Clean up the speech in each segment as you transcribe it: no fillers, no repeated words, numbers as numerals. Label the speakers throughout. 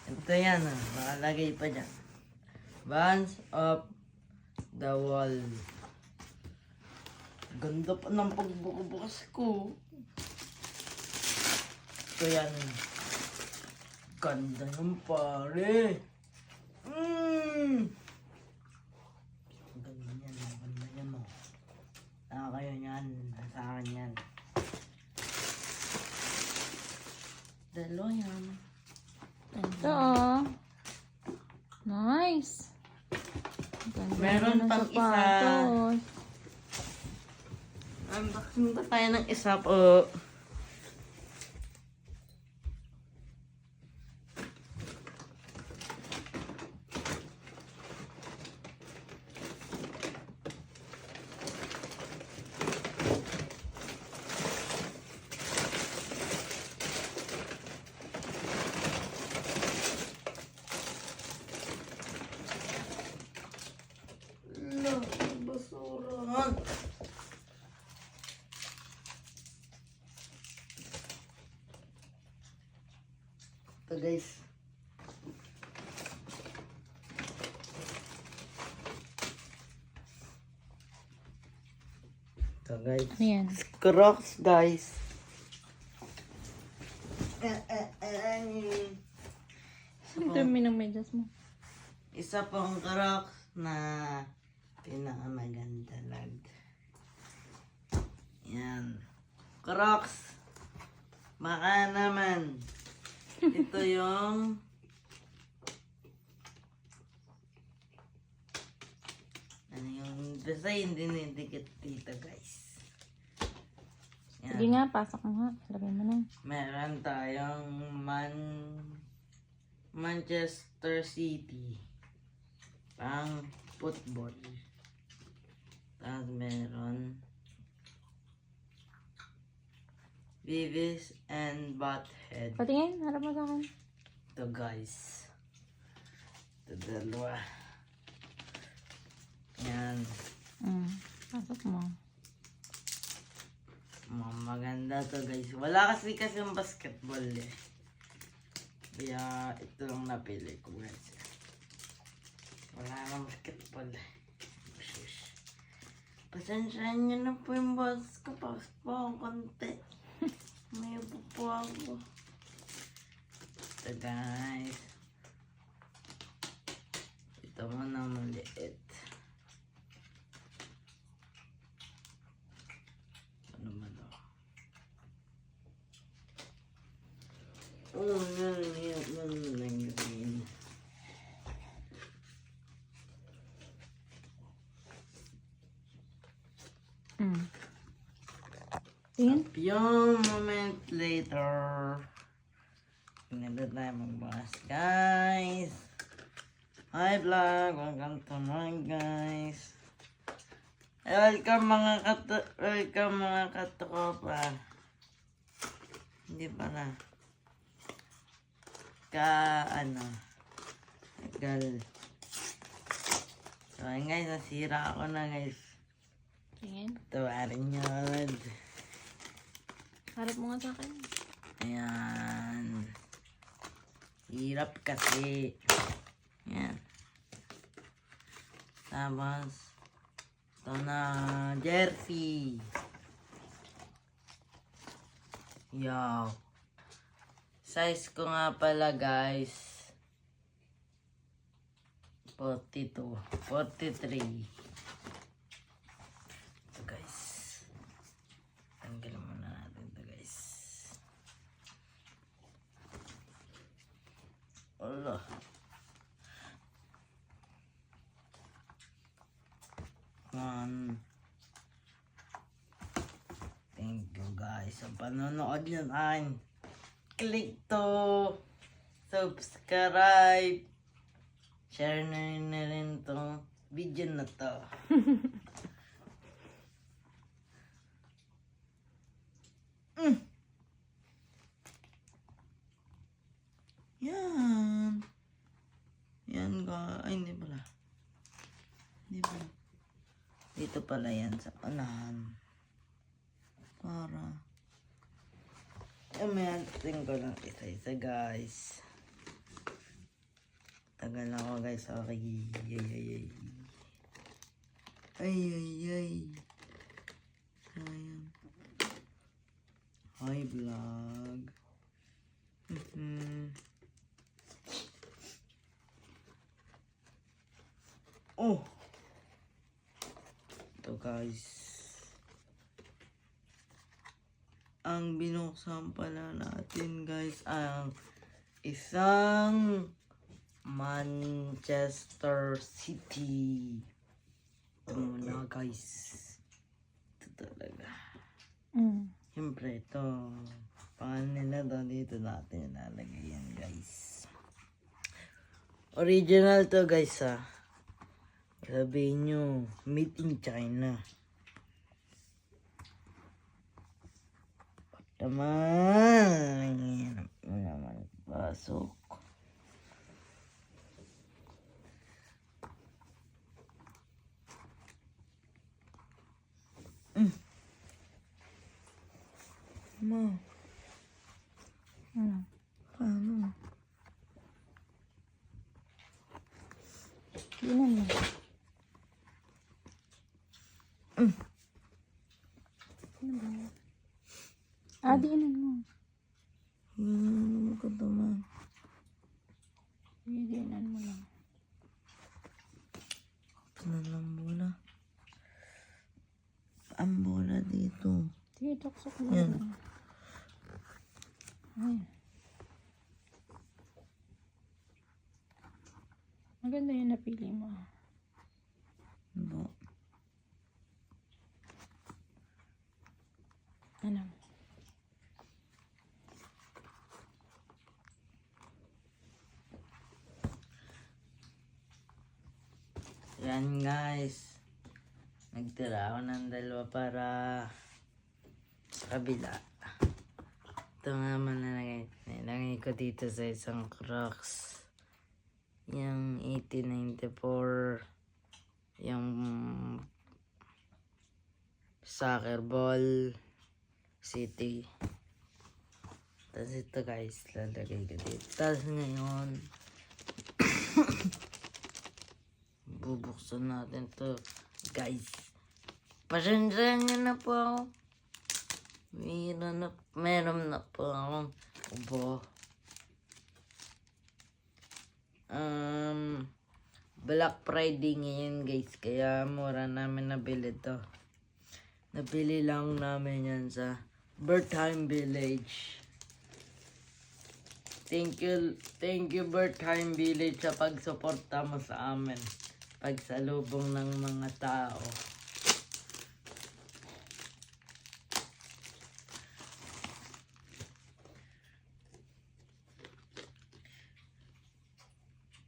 Speaker 1: Ito yan ah. Nakalagay pa dyan. Bands of the wall. Ganda pa ng pagbukas ko. Ito yan. Ganda ng pare. Ganda yan. Ganda yan o. Kayo yan. Nasa akin yan. Dalo yan.
Speaker 2: Ito oh. Nice. Ganda
Speaker 1: Meron
Speaker 2: ng
Speaker 1: pang isa.
Speaker 2: sapatos.
Speaker 1: Unboxing pa tayo ng isa po. Basurahan. Ito guys. Ito guys.
Speaker 2: Ano yan?
Speaker 1: Crocs guys.
Speaker 2: Ang dumi ng medyas mo.
Speaker 1: Isa pang Crocs na pinakamaganda lag. Yan. Crocs. Baka naman. Ito yung ano yung design dinidikit dito guys. Yan.
Speaker 2: Sige nga, pasok mo nga. Lagay mo na.
Speaker 1: Meron tayong Manchester City pang football. Tapos meron Beavis and Butthead.
Speaker 2: Patingin, harap mo sa akin.
Speaker 1: Ito guys. Ito dalawa. Yan.
Speaker 2: Pasok mo.
Speaker 1: Maganda to guys. Wala kasi yung basketball eh. Kaya ito lang napili ko guys. Wala nang basketball eh. Shush. Pasensyahan nyo na po yung boss ko. Paus po akong konti. May upo po ako. Ito guys. Ito muna maliit. Ano man o? Oh, yan green.
Speaker 2: Tingin.
Speaker 1: Yung moment later. Ganito tayo magbukas, guys. Hi vlog, welcome to my guys. Welcome mga katokopa. Hindi pa na. Gal. So ayun guys, nasira ako na guys.
Speaker 2: Tingin.
Speaker 1: Tawarin nyo agad.
Speaker 2: Harap mo nga sa akin.
Speaker 1: Ayan. Hirap kasi. Ayan. Tapos, ito na jersey. Yo. Size ko nga pala guys. 42. 43. Ito guys. Tanggalin muna natin ito guys. Allah. Thank you guys sa panonood nyo tayo. Click to subscribe. Share na rin tong video na to. Yan. Yan ga. Ay, hindi pala. Hindi pala. Dito pala yan sa unahan. Para. May ko lang isa-isa guys. Tagal ako guys. Okay. Ay. Ayan. Hi vlog. Oh. Ito guys. Ang binuksan pala natin guys ang isang Manchester City. Ito muna guys. Ito talaga. Siyempre ito. Pangalan nila daw dito natin ilalagay yan guys. Original to guys ha. Sabihin nyo, made in China. Naman. Pasok. Ma. Paano?
Speaker 2: Dinan mo. Dinan mo.
Speaker 1: Ano ka naman?
Speaker 2: Dinan mo lang.
Speaker 1: Ito na lang bola. Ang bola dito.
Speaker 2: Sige, tuksok mo.
Speaker 1: Yan.
Speaker 2: Ay. Maganda yung napili mo.
Speaker 1: Ano?
Speaker 2: Ano?
Speaker 1: Yan guys. Nagtira ako ng dalawa para sa kabila. Ito naman nilagay ko dito sa isang Crocs. Yung 1894. Yung soccer ball city. Tapos ito guys, lalagay ko dito. Tapos ngayon, bubuksan natin to guys. Pasensyahan nyo na po ako. Meron na po akong ubo. Black Friday ngayon guys, kaya mura namin nabili to. Nabili lang namin yan sa Bertheim Village. Thank you Bertheim Village sa pagsuporta mo sa amin. Pagsalubong ng mga tao.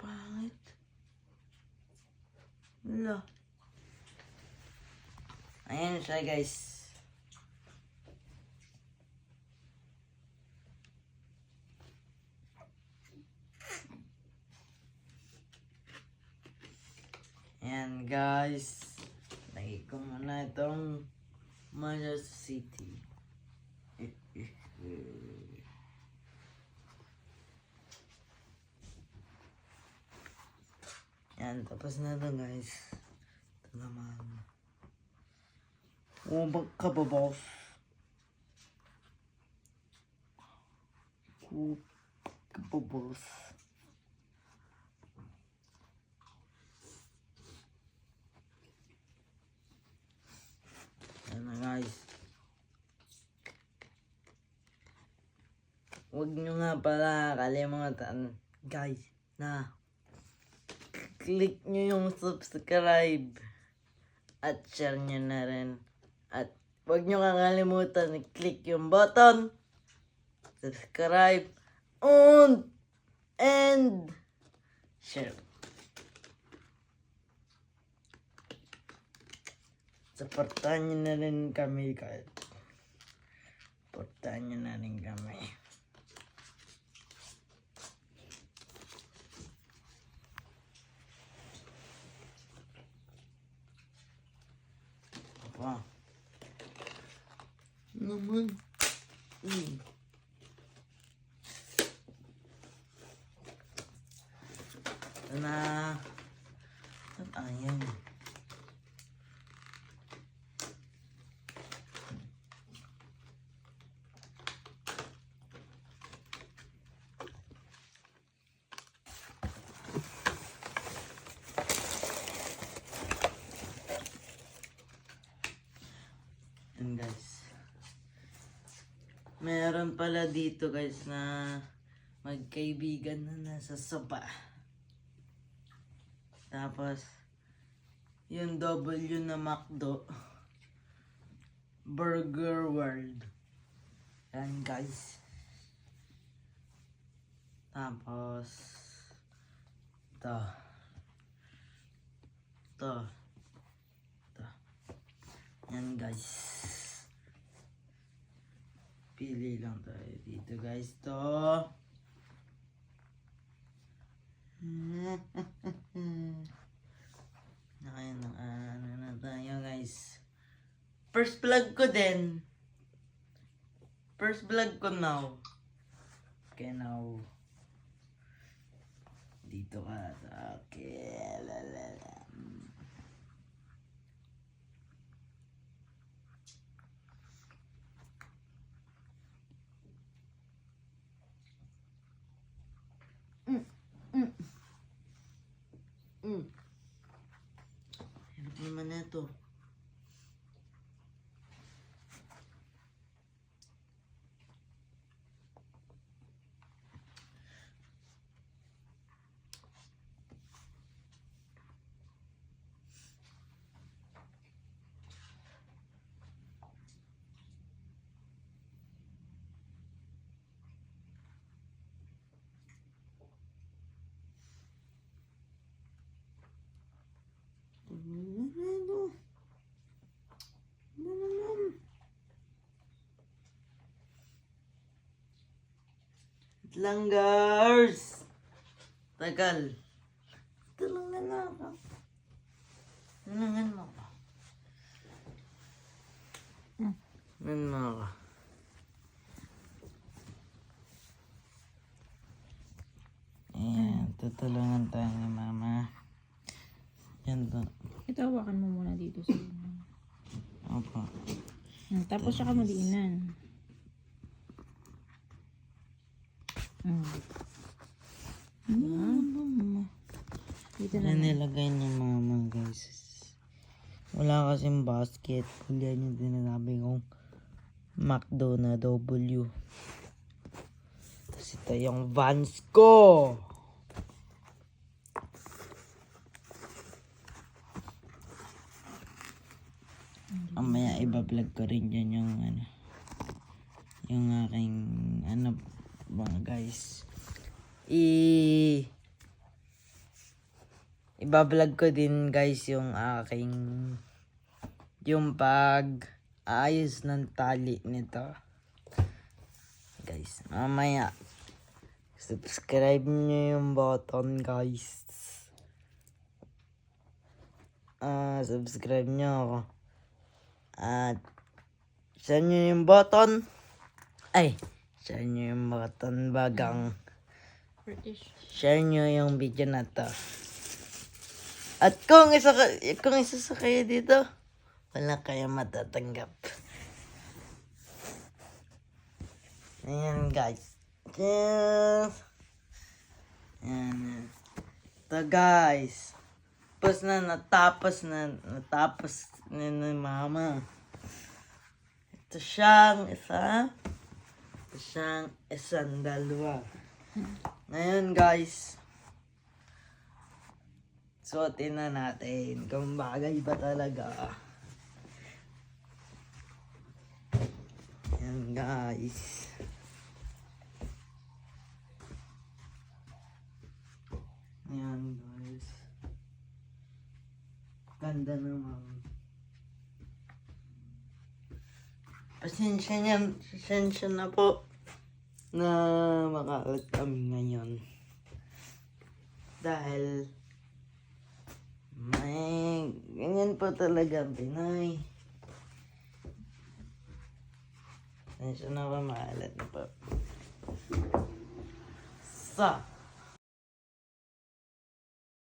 Speaker 1: Pangit. Wala. Ayan siya guys. Ayan guys. Lagay ko muna itong Manchester City. Yan, tapos na ito guys. Ito naman. Umabag ka ba boss? Umabag ka ba boss? Yan na guys. Huwag nyo nga pala kalimutan guys na click nyo yung subscribe at share nyo na rin. At huwag nyo kakalimutan i-click yung button subscribe and share. Supportahan nyo na rin kami guys. Supportahan nyo na rin kami. Apa? Naman. Ito na. Ayan. Yan guys. Meron pala dito guys na magkaibigan na nasa sopa. Tapos, yung W na McDo. Burger World. Yan guys. Tapos, ito. Ito. Ito. Yan guys. Pili lang tayo dito guys. Ito. Nakayan ng ano na tayo guys. First vlog ko din. First vlog ko now. Okay now. Dito ka. Okay. Lalala. Hirap naman na ito. Langgers! Tagal. Tulungan na ako. Tulungan mo ako. Tulungan mo ako. Ayan, tutulungan tayo ni Mama. Yan to.
Speaker 2: Ito, hawakan mo muna dito sa
Speaker 1: Opo.
Speaker 2: Tapos saka madiinan. Dito na.
Speaker 1: Yan nilagay ni Mama guys. Wala kasing basketball. Yan yung sinasabi kong McDo na W. Tapos ito yung Vans ko. Mamaya iba-vlog ko rin dyan yung ano. Yung aking ano mga guys. Iba-vlog ko din guys yung aking yung pag ayos ng tali nito. Guys, mamaya subscribe nyo yung button guys. Subscribe nyo ako. At share nyo yung button. Ay, share nyo yung button bagang.
Speaker 2: British.
Speaker 1: Share nyo yung video na to. At kung isa sa kayo dito, wala kayong matatanggap. Ayan guys. Yes. Ayan. Ito guys. Natapos ni Mama. Ito siyang isa. Ito siyang isang dalawa. Ngayon guys, suotin na natin kung bagay ba talaga. Ayan guys. Ayan guys. Ganda naman. Pasensya na po na makalat kami ngayon. Dahil may ganyan po talaga ang Pinoy. Pasensya na po, makalat na po. So,